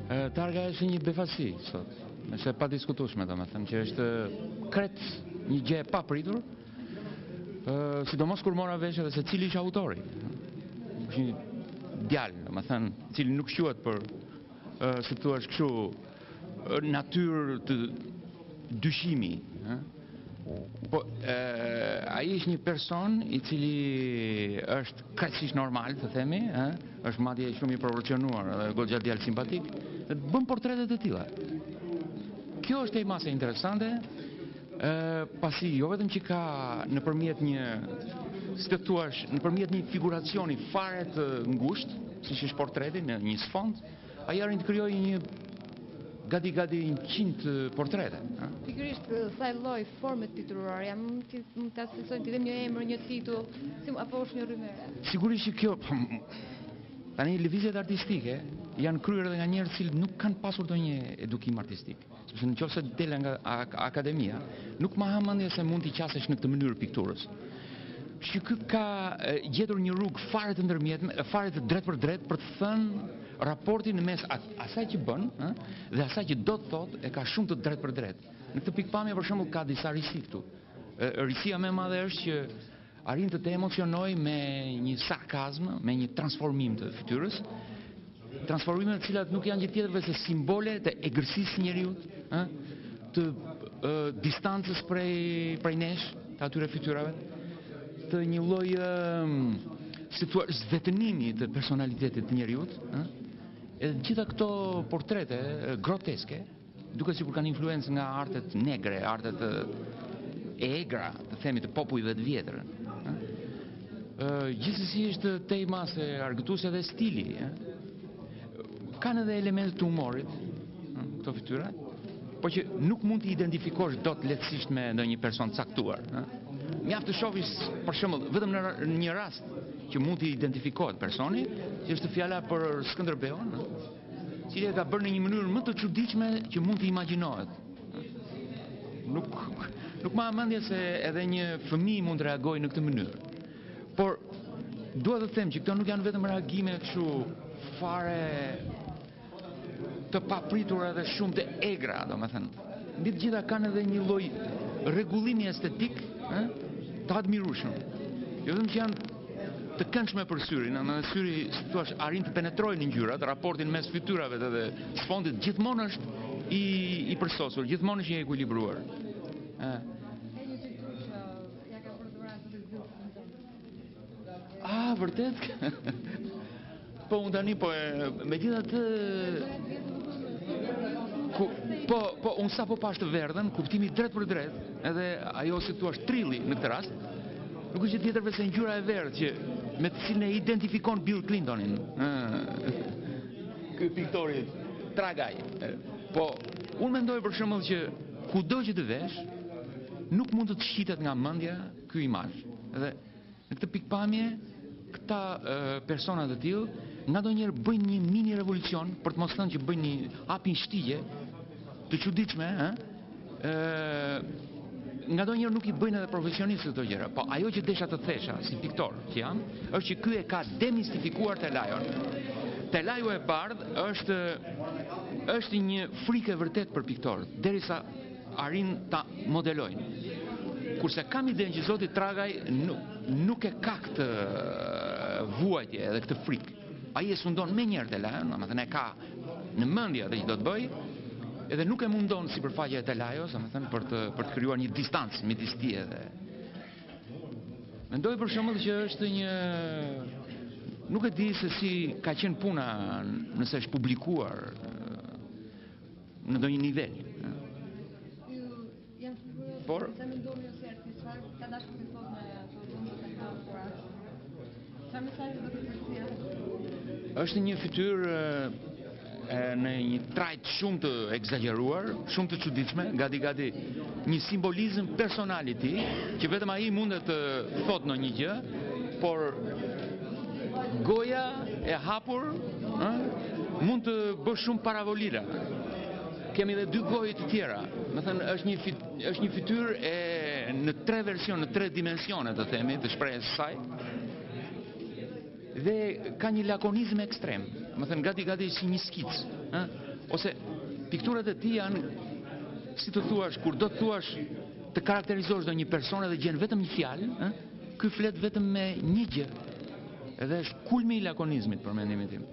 Targa është një befasi sot. Është e padiskutueshme domethënë që është kret një gjë e papritur, sidomos kur mora vesh edhe se cili është autori. Është një djalë, domethënë, i cili nuk quhet për si thua kështu natyrë të dyshimi, po ai është një person i cili është krejtësisht normal, të themi, është madje shumë i proporcionuar, goxha djalë simpatik, dhe bën portrete të tilla. Kjo është e mase interesante, pasi jo vetëm që ka nëpërmjet një, si të thuash, nëpërmjet një figuracioni fare të ngushtë, siç është portreti në një sfond, ai arrin të krijojë një gati 100 portrete. Pikërisht sa lloj forme piturore, mund ta asociojnë ti dhe një emër, një titull, apo është një rrymëre? Sigurisht që kjo tani lëvizjet artistike janë kryer edhe nga njerëz që nuk kanë pasur ndonjë edukim artistik. Sepse nëse dele nga akademia, nuk ma ha mendje se mund t'i qasesh në këtë mënyrë pikturës. Që ky ka gjetur një rrugë fare të ndërmjetme, fare të drejt për drejt për të thënë raportin në mes asaj që bën, dhe asaj që do të thotë e ka shumë të drejt për drejt. Në këtë pikpamje për shembull ka disa risi këtu. Risia më e madhe është që arrin të emocionoj me një sarkazm, me një transformim të fytyrës, transformime të cilat nuk janë gjë tjetër veç se simbole të egërsisë së njeriut, të distancës prej nesh, të atyre fytyrave, të një lloj si thua zvetënimi të personalitetit të njeriut, edhe gjitha këto portrete groteske, duke sikur kanë influencë nga artet negre, artet e egra, të themi të popujve të vjetër. Gjithsesi është tema se argëtuese dhe stili, kanë edhe elemente të humorit, këto fytyra, po që nuk mund të identifikosh dot lehtësisht me ndonjë person caktuar. Mjaft të shohësh për shembull vetëm në një rast që mund të identifikohet personi, që është fjala për Skënderbeun, i cili e ka bërë në një mënyrë më të çuditshme që mund të imagjinohet. Nuk ma mendje se edhe një fëmijë mund të reagojë në këtë mënyrë. Por dua të them që këto nuk janë vetëm reagime kështu fare të papritura dhe shumë të egra, domethënë. Mbi të gjitha kanë edhe një lloj rregullimi estetik, të admirueshëm. Jo vetëm që janë të këndshme për syrin, në syri, si thua, arrin të penetrojnë ngjyrat, raportin mes fytyrave dhe sfondit gjithmonë është i përsosur, gjithmonë është i ekuilibruar. Vërtet? Po unë tani megjithatë po unë sapo pash të verdhën, kuptimi drejt për drejt, edhe ajo si thua trilli në këtë rast, nuk është tjetër veç se ngjyra e verdhë që me të cilën e identifikon Bill Clintonin. Ky piktori Tragaj. Po unë mendoj për shembull që kudo që të vesh, nuk mund të të shitet nga mendja ky imazh. Dhe në këtë pikpamje këta persona të tillë ngadonjëherë bëjnë një mini revolucion, për të mos thënë që bëjnë një hapin shtigje të çuditshme, ngadonjëherë nuk i bëjnë edhe profesionistët këto gjëra, po ajo që desha të thesha si piktor që jam, është që ky e ka demistifikuar Telajon. Telaju e bardh është një frikë e vërtet për piktorët, derisa arrin ta modelojnë. Kurse kam idenë që zoti Tragaj nuk e ka këtë vuajtje edhe këtë frikë. Ai e sundon me njëherë Telajon, domethënë e ka në mendje atë që do të bëjë, edhe nuk e mundon sipërfaqja e Telajos, domethënë për të krijuar një distancë midis tij dhe. Mendoj për shembull që është një, nuk e di se si ka qenë puna nëse është publikuar në ndonjë nivel. Por sa mendoni ose artist ka dashur të thotë me ato që ka kurazh. Sa mesazhe do të përcjellë? Është një fytyrë në një trajt shumë të egzageruar, shumë të çuditshme, gati një simbolizëm personal i tij, që vetëm ai mundet të thotë ndonjë gjë, por goja e hapur mund të bësh shumë paravolira. Kemi edhe dy gojë të tjera. Do thënë është një fytyrë në 3 versione, në 3 dimensione të themi, të shprehjes së saj. Dhe ka një lakonizëm ekstrem. Do thënë gati si një skicë, Ose pikturat e tij janë, si të thuash, kur do të thuash të karakterizosh do një person edhe gjen vetëm një fjalë, ky flet vetëm me një gjë. Edhe është kulmi i lakonizmit për mendimin tim.